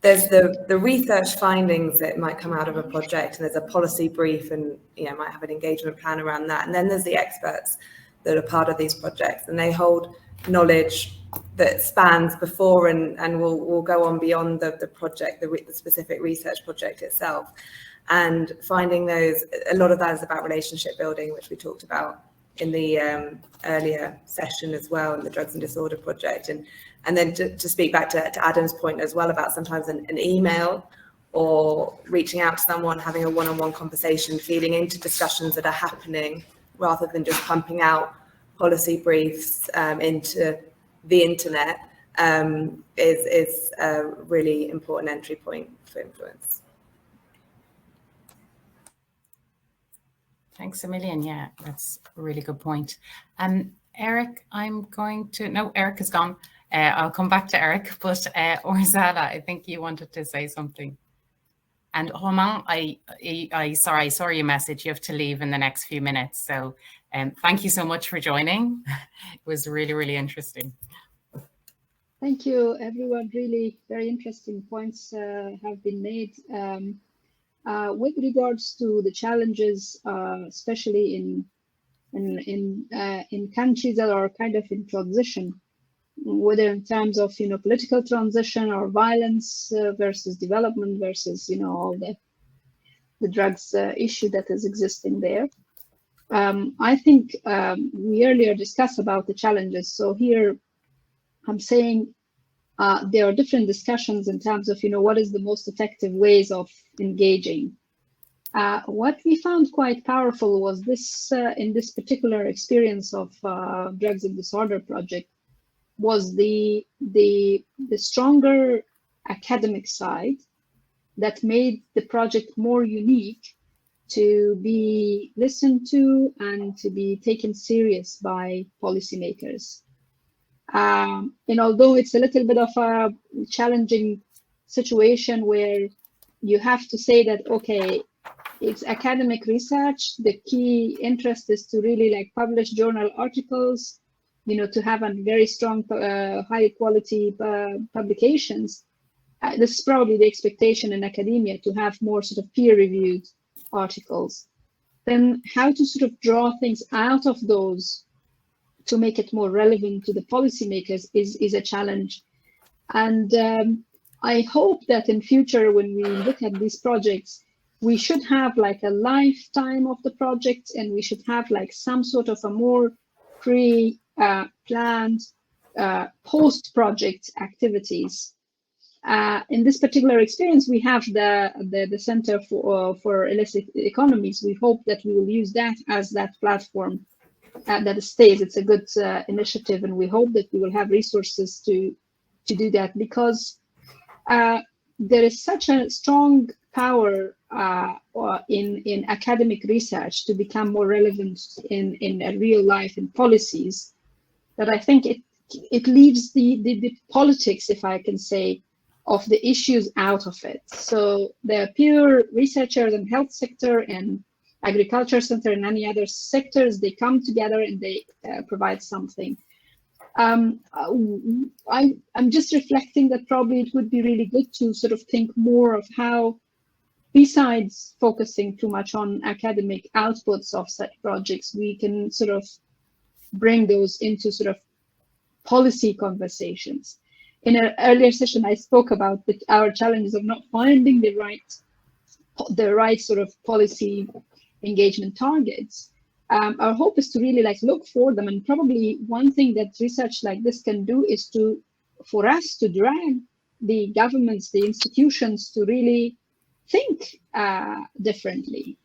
the research findings that might come out of a project, and there's a policy brief, and might have an engagement plan around that, and then there's the experts that are part of these projects, and they hold knowledge that spans before and will go on beyond the project, the specific research project itself. And finding those, a lot of that is about relationship building, which we talked about in the earlier session as well, in the Drugs and Disorder project. And then to speak back to Adam's point as well about sometimes an email or reaching out to someone, having a one-on-one conversation, feeding into discussions that are happening rather than just pumping out policy briefs into the internet is a really important entry point for influence. Thanks a million. Yeah, that's a really good point. Eric, Eric is gone. I'll come back to Eric, but Orzala, I think you wanted to say something. And Romain, I saw your message. You have to leave in the next few minutes. So thank you so much for joining. It was really, really interesting. Thank you, everyone. Really very interesting points have been made. With regards to the challenges, especially in countries that are kind of in transition, whether in terms of political transition or violence versus development versus all the drugs issue that is existing there. I think we earlier discussed about the challenges. So here I'm saying there are different discussions in terms of what is the most effective ways of engaging. What we found quite powerful was this in this particular experience of Drugs and Disorder project was the stronger academic side that made the project more unique to be listened to and to be taken serious by policymakers. And although it's a little bit of a challenging situation where you have to say that, okay, it's academic research, the key interest is to really publish journal articles, to have a very strong, high quality publications. This is probably the expectation in academia, to have more sort of peer reviewed articles. Then how to sort of draw things out of those to make it more relevant to the policymakers is a challenge. And I hope that in future, when we look at these projects, we should have like a lifetime of the project, and we should have like some sort of a more pre-planned post-project activities. In this particular experience, we have the Center for Illicit Economies. We hope that we will use that as that platform that stays. It's a good initiative, and we hope that we will have resources to do that, because there is such a strong power in academic research to become more relevant in real life, in policies, that I think it leaves the politics, if I can say, of the issues out of it. So the pure researchers and health sector and agriculture sector and any other sectors, they come together and they provide something. I'm just reflecting that probably it would be really good to sort of think more of how, besides focusing too much on academic outputs of such projects, we can sort of bring those into sort of policy conversations. In an earlier session, I spoke about our challenges of not finding the right sort of policy engagement targets. Our hope is to really like look for them, and probably one thing that research like this can do is for us to drag the governments, the institutions, to really think differently.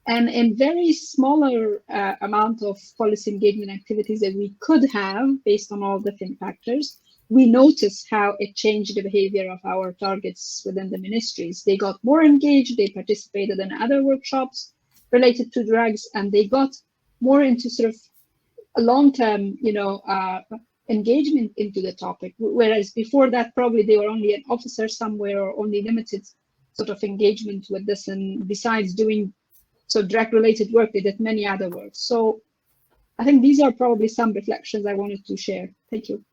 And in very smaller amount of policy engagement activities that we could have based on all different factors, we notice how it changed the behavior of our targets within the ministries. They got more engaged, they participated in other workshops related to drugs, and they got more into sort of a long-term, engagement into the topic. Whereas before that, probably they were only an officer somewhere or only limited sort of engagement with this. And besides doing drug-related work, they did many other work. So I think these are probably some reflections I wanted to share. Thank you.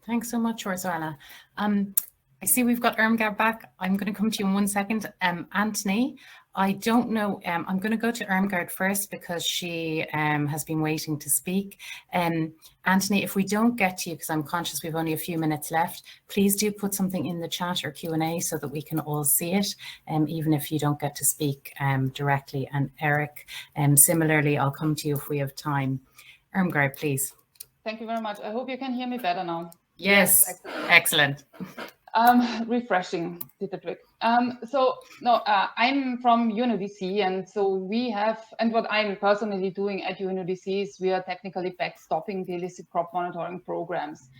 Thanks so much, Zeiler. I see we've got Irmgard back. I'm going to come to you in 1 second. Anthony, I don't know. I'm going to go to Irmgard first because she has been waiting to speak. Anthony, if we don't get to you, because I'm conscious we've only a few minutes left, please do put something in the chat or Q&A so that we can all see it, even if you don't get to speak directly. And Eric, similarly, I'll come to you if we have time. Irmgard, please. Thank you very much. I hope you can hear me better now. Yes, excellent. Refreshing, did the trick. I'm from UNODC, and so we have, and what I'm personally doing at UNODC is we are technically backstopping the illicit crop monitoring programs,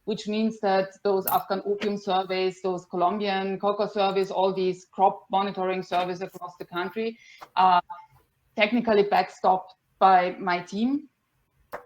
which means that those Afghan opium surveys, those Colombian cocoa surveys, all these crop monitoring surveys across the country are technically backstopped by my team.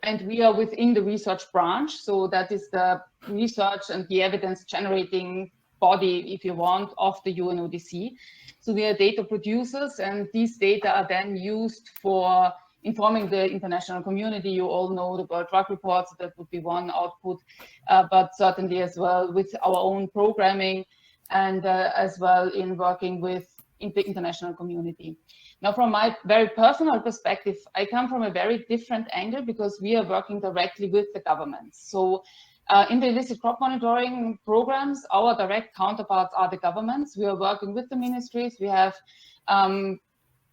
And we are within the research branch. So that is the research and the evidence generating body, if you want, of the UNODC. So we are data producers, and these data are then used for informing the international community. You all know the World Drug Reports, that would be one output, but certainly as well with our own programming and as well in working with the international community. Now, from my very personal perspective, I come from a very different angle because we are working directly with the governments. So in the illicit crop monitoring programs, our direct counterparts are the governments. We are working with the ministries. We have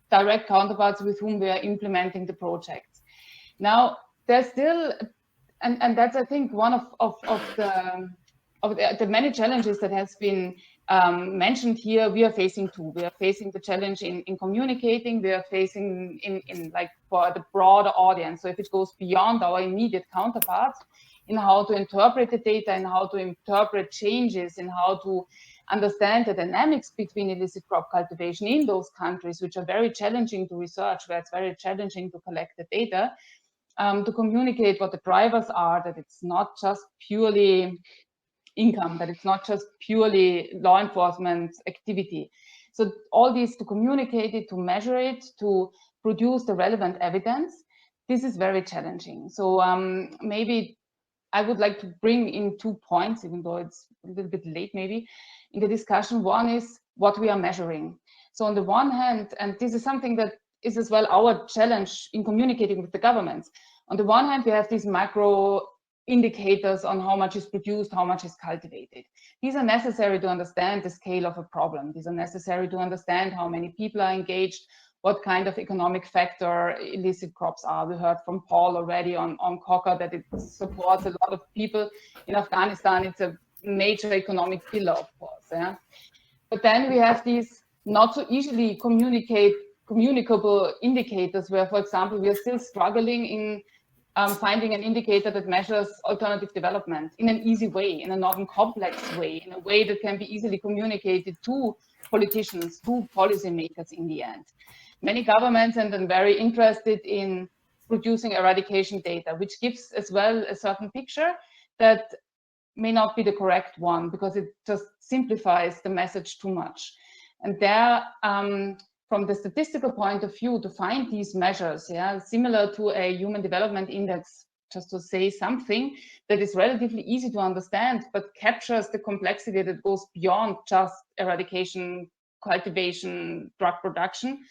direct counterparts with whom we are implementing the projects. Now, there's still, and that's, I think, one of the many challenges that has been mentioned here. We are facing two. We are facing the challenge in communicating. We are facing in like for the broader audience. So if it goes beyond our immediate counterparts, in how to interpret the data and how to interpret changes and how to understand the dynamics between illicit crop cultivation in those countries, which are very challenging to research, where it's very challenging to collect the data, to communicate what the drivers are, that it's not just purely income, that it's not just purely law enforcement activity. So all these, to communicate it, to measure it, to produce the relevant evidence, this is very challenging. So maybe I would like to bring in 2 points, even though it's a little bit late maybe, in the discussion. One is what we are measuring. So on the one hand, and this is something that is as well our challenge in communicating with the governments, On the one hand, we have these macro indicators on how much is produced, how much is cultivated. These are necessary to understand the scale of a problem. These are necessary to understand how many people are engaged, what kind of economic factor illicit crops are. We heard from Paul already on coca that it supports a lot of people in Afghanistan. It's a major economic pillar, of course. Yeah? But then we have these not so easily communicable indicators where, for example, we are still struggling in finding an indicator that measures alternative development in an easy way, in a non-complex way, in a way that can be easily communicated to politicians, to policymakers in the end. Many governments are very interested in producing eradication data, which gives as well a certain picture that may not be the correct one because it just simplifies the message too much. And there, from the statistical point of view, to find these measures, yeah, similar to a human development index, just to say something that is relatively easy to understand, but captures the complexity that goes beyond just eradication, cultivation, drug production,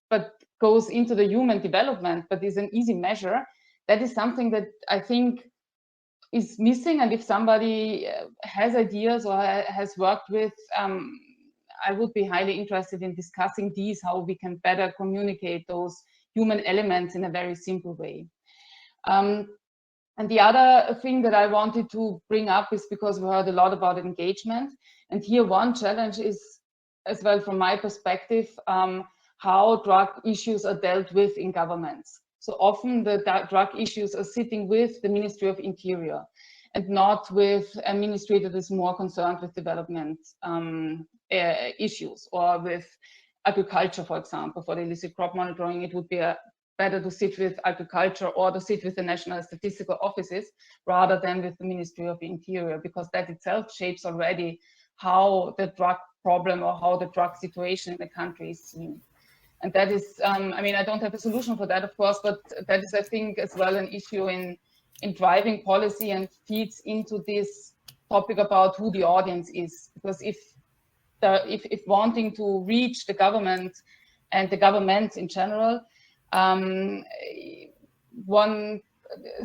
but goes into the human development, but is an easy measure. That is something that I think is missing. And if somebody has ideas or has worked with, I would be highly interested in discussing these, how we can better communicate those human elements in a very simple way. And the other thing that I wanted to bring up is because we heard a lot about engagement. And here one challenge is, as well from my perspective, how drug issues are dealt with in governments. So often the drug issues are sitting with the Ministry of Interior and not with a ministry that is more concerned with development issues, or with agriculture, for example. For the illicit crop monitoring, it would be better to sit with agriculture or to sit with the national statistical offices rather than with the Ministry of Interior, because that itself shapes already how the drug problem or how the drug situation in the country is seen. And that is, I mean, I don't have a solution for that, of course, but that is, I think, as well an issue in driving policy and feeds into this topic about who the audience is. Because if wanting to reach the government and the governments in general, one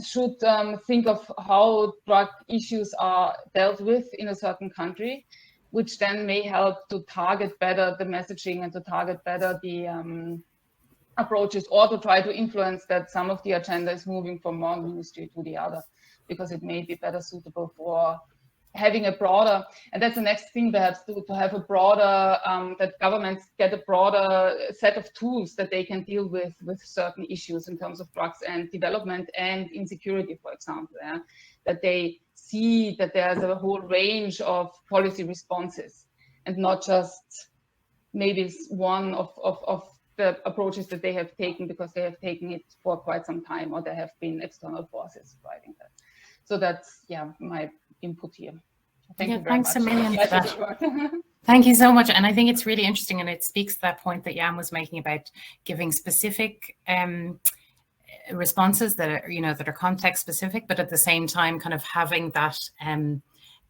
should think of how drug issues are dealt with in a certain country, which then may help to target better the messaging and to target better the approaches, or to try to influence that some of the agenda is moving from one ministry to the other, because it may be better suitable for having a broader, and that's the next thing perhaps, to have a broader, that governments get a broader set of tools that they can deal with certain issues in terms of drugs and development and insecurity, for example, yeah? That they see that there's a whole range of policy responses and not just maybe one of the approaches that they have taken because they have taken it for quite some time, or there have been external forces driving that. So that's, yeah, my input here. Thank you very thanks much. a million for that. Thank you so much. And I think it's really interesting, and it speaks to that point that Jan was making about giving specific responses that are, that are context specific, but at the same time kind of having that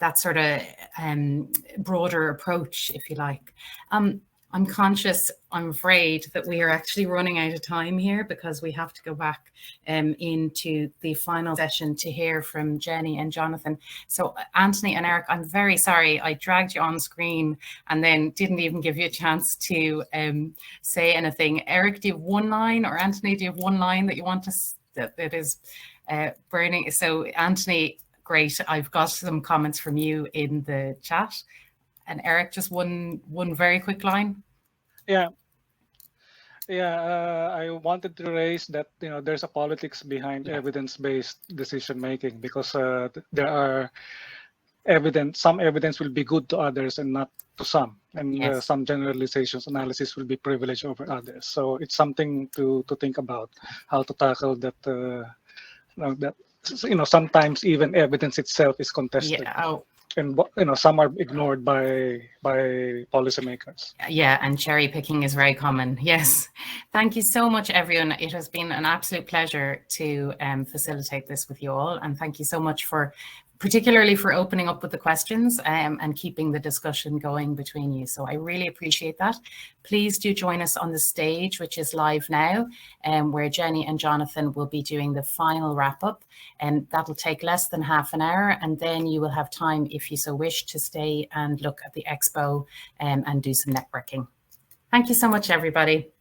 that sort of broader approach, if you like. I'm conscious, I'm afraid, that we are actually running out of time here because we have to go back into the final session to hear from Jenny and Jonathan. So Anthony and Eric, I'm very sorry I dragged you on screen and then didn't even give you a chance to say anything. Eric, do you have one line, or Anthony, do you have one line that you want to, that is burning? So Anthony, great, I've got some comments from you in the chat. And Eric, just one very quick line. Yeah, I wanted to raise that there's a politics behind evidence-based decision making, because there are some evidence will be good to others and not to some, and some generalizations analysis will be privileged over others. So it's something to think about, how to tackle that. That sometimes even evidence itself is contested. Yeah. And some are ignored by policymakers. Yeah, and cherry picking is very common. Yes, thank you so much, everyone. It has been an absolute pleasure to facilitate this with you all, and thank you so much for particularly for opening up with the questions and keeping the discussion going between you. So I really appreciate that. Please do join us on the stage, which is live now, where Jenny and Jonathan will be doing the final wrap up, and that'll take less than half an hour. And then you will have time, if you so wish, to stay and look at the expo and do some networking. Thank you so much, everybody.